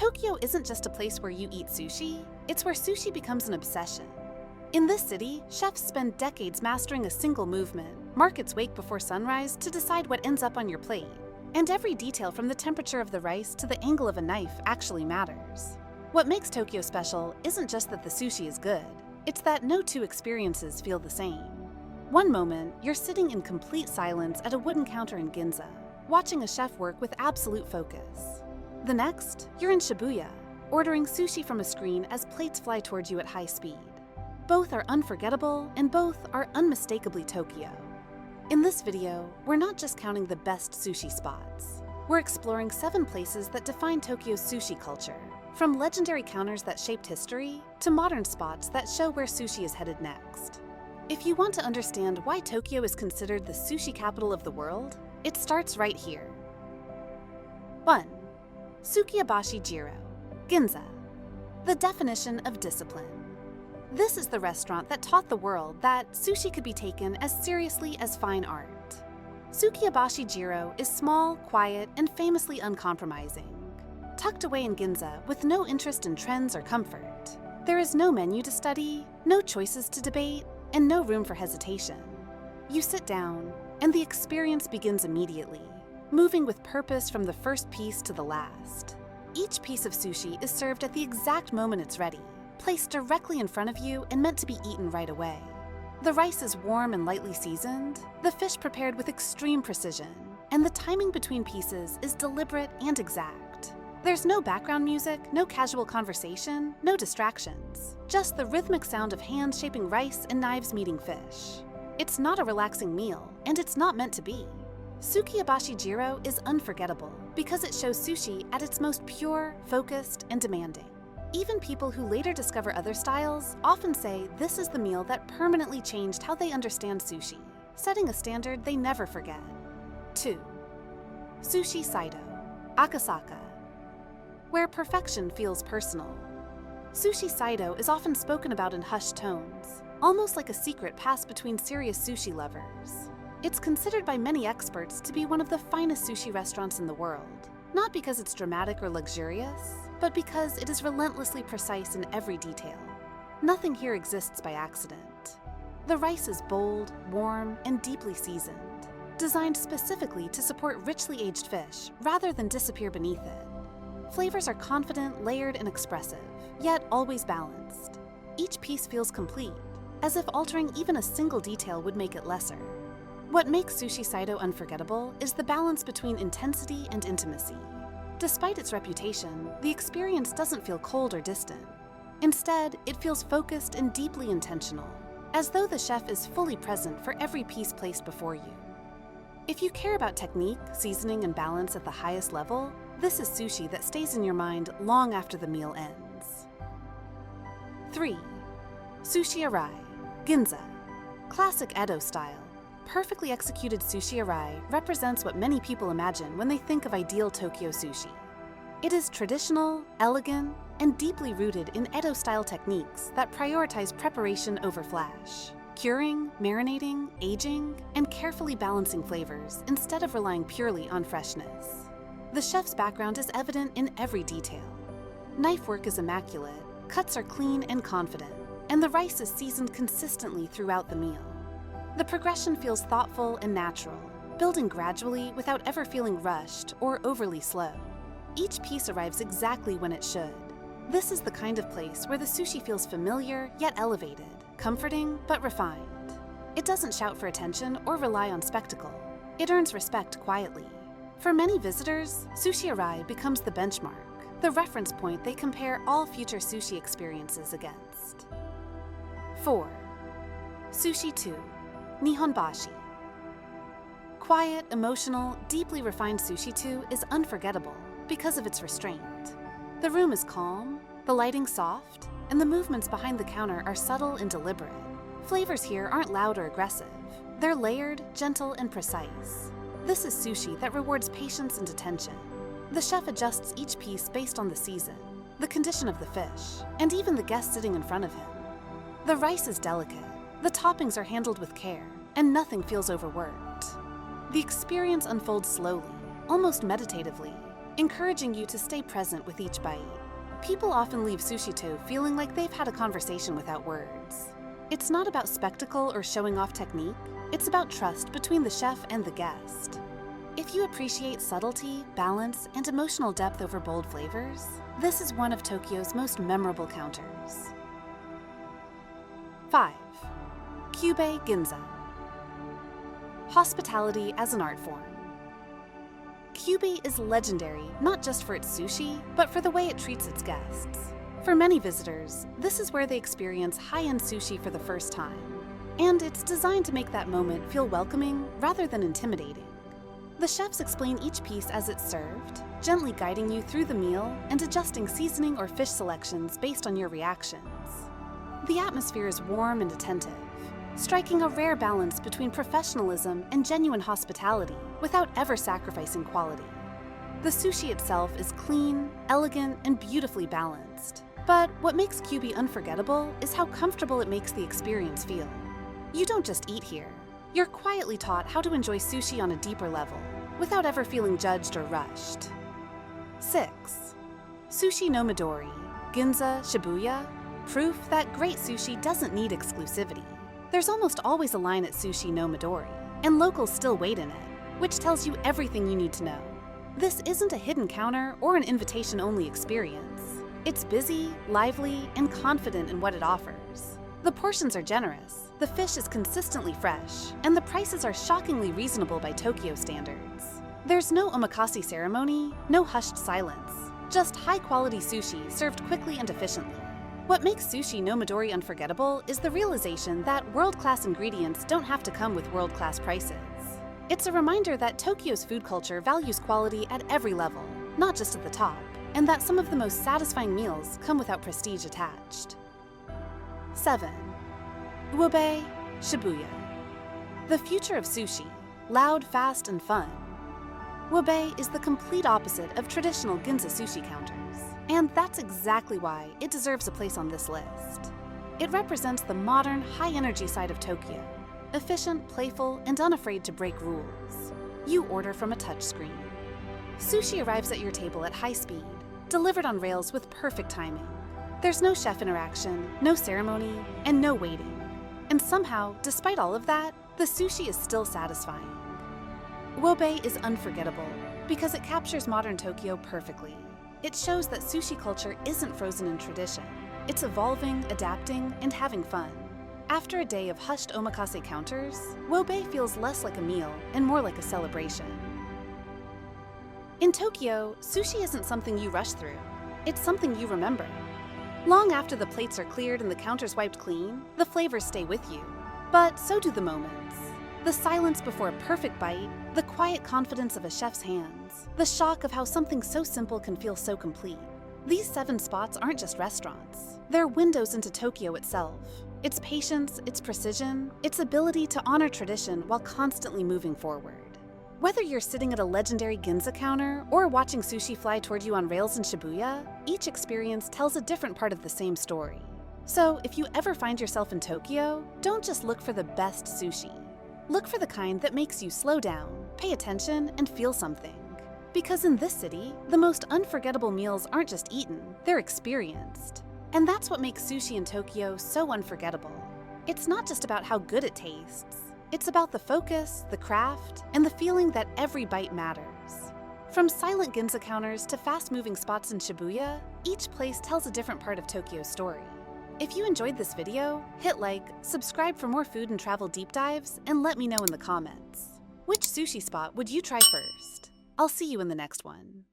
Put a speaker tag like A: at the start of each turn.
A: Tokyo isn't just a place where you eat sushi, it's where sushi becomes an obsession. In this city, chefs spend decades mastering a single movement, markets wake before sunrise to decide what ends up on your plate. And every detail from the temperature of the rice to the angle of a knife actually matters. What makes Tokyo special isn't just that the sushi is good, it's that no two experiences feel the same. One moment, you're sitting in complete silence at a wooden counter in Ginza, watching a chef work with absolute focus. The next, you're in Shibuya, ordering sushi from a screen as plates fly toward you at high speed. Both are unforgettable, and both are unmistakably Tokyo. In this video, we're not just counting the best sushi spots. We're exploring 7 places that define Tokyo's sushi culture, from legendary counters that shaped history to modern spots that show where sushi is headed next. If you want to understand why Tokyo is considered the sushi capital of the world, it starts right here. 1. Sukiyabashi Jiro, Ginza. The definition of discipline. This is the restaurant that taught the world that sushi could be taken as seriously as fine art. Sukiyabashi Jiro is small, quiet, and famously uncompromising. Tucked away in Ginza with no interest in trends or comfort, there is no menu to study, no choices to debate, and no room for hesitation. You sit down, and the experience begins immediately, moving with purpose from the first piece to the last. Each piece of sushi is served at the exact moment it's ready, placed directly in front of you and meant to be eaten right away. The rice is warm and lightly seasoned, the fish prepared with extreme precision, and the timing between pieces is deliberate and exact. There's no background music, no casual conversation, no distractions, just the rhythmic sound of hands shaping rice and knives meeting fish. It's not a relaxing meal, and it's not meant to be. Sukiyabashi Jiro is unforgettable because it shows sushi at its most pure, focused, and demanding. Even people who later discover other styles often say this is the meal that permanently changed how they understand sushi, setting a standard they never forget. 2. Sushi Saito, Akasaka. Where perfection feels personal. Sushi Saito is often spoken about in hushed tones, almost like a secret passed between serious sushi lovers. It's considered by many experts to be one of the finest sushi restaurants in the world, not because it's dramatic or luxurious, but because it is relentlessly precise in every detail. Nothing here exists by accident. The rice is bold, warm, and deeply seasoned, designed specifically to support richly aged fish rather than disappear beneath it. Flavors are confident, layered, and expressive, yet always balanced. Each piece feels complete, as if altering even a single detail would make it lesser. What makes Sushi Saito unforgettable is the balance between intensity and intimacy. Despite its reputation, the experience doesn't feel cold or distant. Instead, it feels focused and deeply intentional, as though the chef is fully present for every piece placed before you. If you care about technique, seasoning, and balance at the highest level, this is sushi that stays in your mind long after the meal ends. 3. Sushi Arai, Ginza. Classic Edo style. Perfectly executed sushi arai represents what many people imagine when they think of ideal Tokyo sushi. It is traditional, elegant, and deeply rooted in Edo-style techniques that prioritize preparation over flash, curing, marinating, aging, and carefully balancing flavors instead of relying purely on freshness. The chef's background is evident in every detail. Knife work is immaculate, cuts are clean and confident, and the rice is seasoned consistently throughout the meal. The progression feels thoughtful and natural, building gradually without ever feeling rushed or overly slow. Each piece arrives exactly when it should. This is the kind of place where the sushi feels familiar yet elevated, comforting but refined. It doesn't shout for attention or rely on spectacle. It earns respect quietly. For many visitors, Sushi Arai becomes the benchmark, the reference point they compare all future sushi experiences against. 4. Sushi 2. Nihonbashi. Quiet, emotional, deeply refined Sushi 2 is unforgettable because of its restraint. The room is calm, the lighting soft, and the movements behind the counter are subtle and deliberate. Flavors here aren't loud or aggressive. They're layered, gentle, and precise. This is sushi that rewards patience and attention. The chef adjusts each piece based on the season, the condition of the fish, and even the guest sitting in front of him. The rice is delicate. The toppings are handled with care, and nothing feels overworked. The experience unfolds slowly, almost meditatively, encouraging you to stay present with each bite. People often leave sushi-to feeling like they've had a conversation without words. It's not about spectacle or showing off technique, it's about trust between the chef and the guest. If you appreciate subtlety, balance, and emotional depth over bold flavors, this is one of Tokyo's most memorable counters. 5. Kyubei Ginza. Hospitality as an art form. Kyubei is legendary not just for its sushi, but for the way it treats its guests. For many visitors, this is where they experience high-end sushi for the first time, and it's designed to make that moment feel welcoming rather than intimidating. The chefs explain each piece as it's served, gently guiding you through the meal and adjusting seasoning or fish selections based on your reactions. The atmosphere is warm and attentive, striking a rare balance between professionalism and genuine hospitality without ever sacrificing quality. The sushi itself is clean, elegant, and beautifully balanced. But what makes Kyubei unforgettable is how comfortable it makes the experience feel. You don't just eat here. You're quietly taught how to enjoy sushi on a deeper level, without ever feeling judged or rushed. 6. Sushi no Midori, Ginza, Shibuya, proof that great sushi doesn't need exclusivity. There's almost always a line at Sushi no Midori, and locals still wait in it, which tells you everything you need to know. This isn't a hidden counter or an invitation-only experience. It's busy, lively, and confident in what it offers. The portions are generous, the fish is consistently fresh, and the prices are shockingly reasonable by Tokyo standards. There's no omakase ceremony, no hushed silence, just high-quality sushi served quickly and efficiently. What makes Sushi no Midori unforgettable is the realization that world-class ingredients don't have to come with world-class prices. It's a reminder that Tokyo's food culture values quality at every level, not just at the top, and that some of the most satisfying meals come without prestige attached. 7. Uobe, Shibuya. The future of sushi, loud, fast, and fun. Uobe is the complete opposite of traditional Ginza sushi counters. And that's exactly why it deserves a place on this list. It represents the modern, high-energy side of Tokyo, efficient, playful, and unafraid to break rules. You order from a touchscreen. Sushi arrives at your table at high speed, delivered on rails with perfect timing. There's no chef interaction, no ceremony, and no waiting. And somehow, despite all of that, the sushi is still satisfying. Uobe is unforgettable because it captures modern Tokyo perfectly. It shows that sushi culture isn't frozen in tradition. It's evolving, adapting, and having fun. After a day of hushed omakase counters, Uobe feels less like a meal and more like a celebration. In Tokyo, sushi isn't something you rush through. It's something you remember. Long after the plates are cleared and the counters wiped clean, the flavors stay with you. But so do the moments. The silence before a perfect bite, the quiet confidence of a chef's hands, the shock of how something so simple can feel so complete. These 7 spots aren't just restaurants. They're windows into Tokyo itself. Its patience, its precision, its ability to honor tradition while constantly moving forward. Whether you're sitting at a legendary Ginza counter or watching sushi fly toward you on rails in Shibuya, each experience tells a different part of the same story. So if you ever find yourself in Tokyo, don't just look for the best sushi. Look for the kind that makes you slow down, pay attention, and feel something. Because in this city, the most unforgettable meals aren't just eaten, they're experienced. And that's what makes sushi in Tokyo so unforgettable. It's not just about how good it tastes. It's about the focus, the craft, and the feeling that every bite matters. From silent Ginza counters to fast-moving spots in Shibuya, each place tells a different part of Tokyo's story. If you enjoyed this video, hit like, subscribe for more food and travel deep dives, and let me know in the comments. Which sushi spot would you try first? I'll see you in the next one.